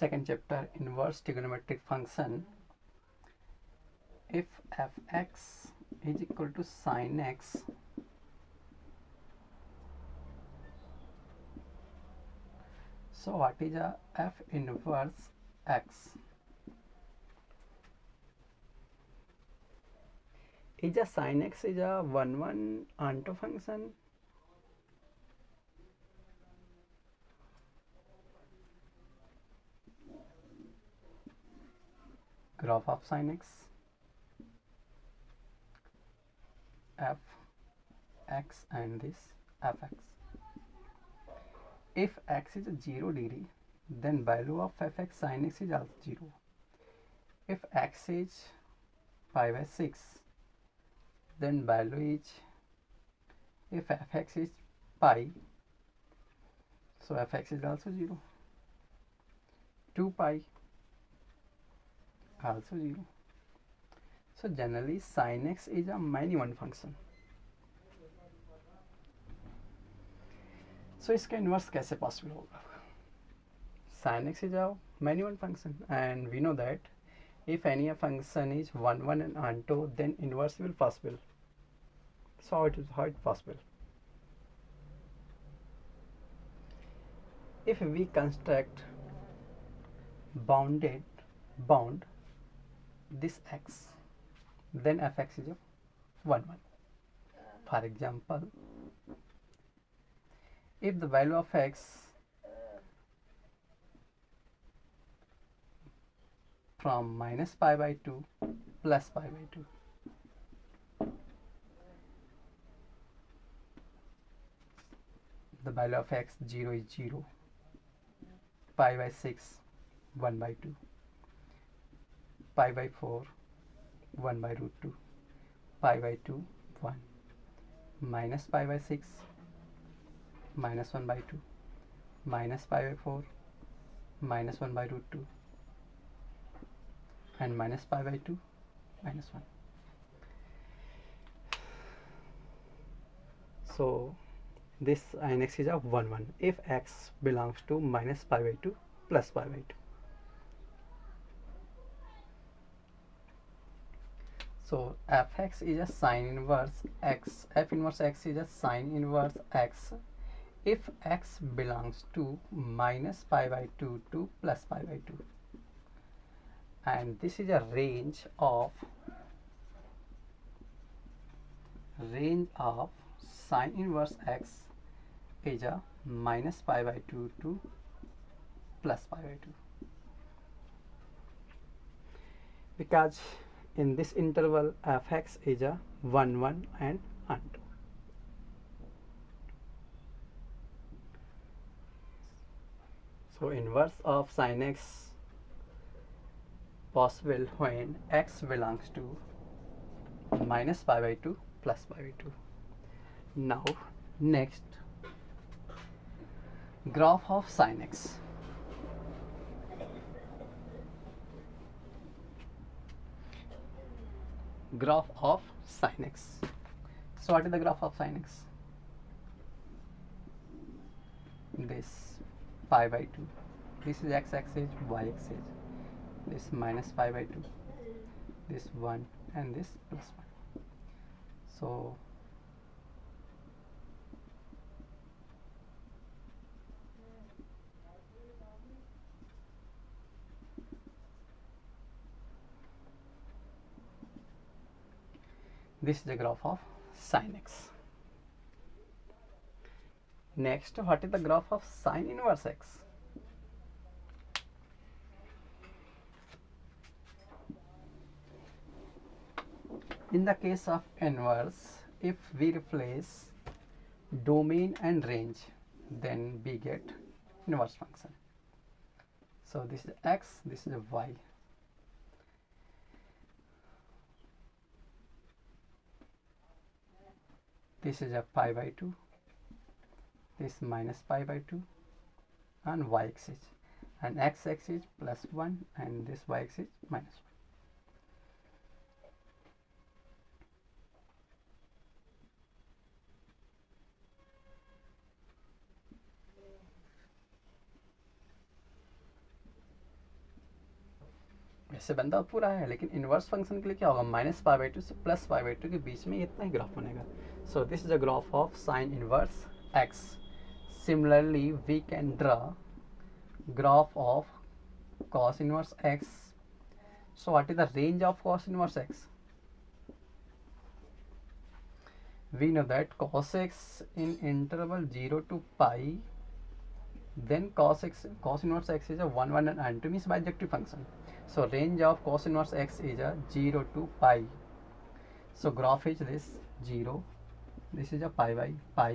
Second chapter, inverse trigonometric function. If fx is equal to sin x, so what is a f inverse x? Is a sin x is a 1 onto function? Graph of sin x, f x and this fx. If x is 0 degree, then value of fx sin x is also 0. If x is pi by 6, then value is, if fx is pi, so fx is also 0. 2 pi also 0. So generally sin x is a many one function. So इसका inverse कैसे possible होगा? sin x is a many one function and we know that if any function is 1 and onto, then inverse will possible. So how it possible? If we construct bound this x, then fx is a 1. For example, if the value of x from minus pi by 2 plus pi by 2, the value of x 0 is 0, pi by 6 1 by 2, pi by 4 1 by root 2, pi by 2 1, minus pi by 6 minus 1 by 2, minus pi by 4 minus 1 by root 2, and minus pi by 2 minus 1. So this sin x is a 1 if x belongs to minus pi by 2 plus pi by 2. So fx is a sin inverse x, f inverse x is a sin inverse x if x belongs to minus pi by 2 to plus pi by 2, and this is a range of sin inverse x is a minus pi by 2 to plus pi by 2, because in this interval fx is a 1 and onto. So inverse of sin x possible when x belongs to minus pi by 2 plus pi by 2. Now next, graph of sin x. Graph of sin x. So what is the graph of sin x? This pi by 2, this is x-axis, y-axis, this minus pi by 2, this 1 and this plus 1. So this is the graph of sin x. Next, what is the graph of sin inverse x? In the case of inverse, if we replace domain and range, then we get inverse function. So this is x, this is y. This is a pi by 2, this minus pi by 2 and y-axis, and x-axis plus 1 and this y-axis minus 1. वैसे बनता पूरा है, लेकिन inverse function के लिए क्या होगा, -π/2 से +π/2 के बीच में इतना ही ग्राफ बनेगा. So this is a graph of sine inverse x. Similarly we can draw graph of cos inverse x. So what is the range of cos inverse x? We know that cos x in interval 0 to pi, then cos inverse x is a 1 1 and 2 means bijective function. So range of cos inverse x is a 0 to pi. So graph is this 0, this is a pi by pi,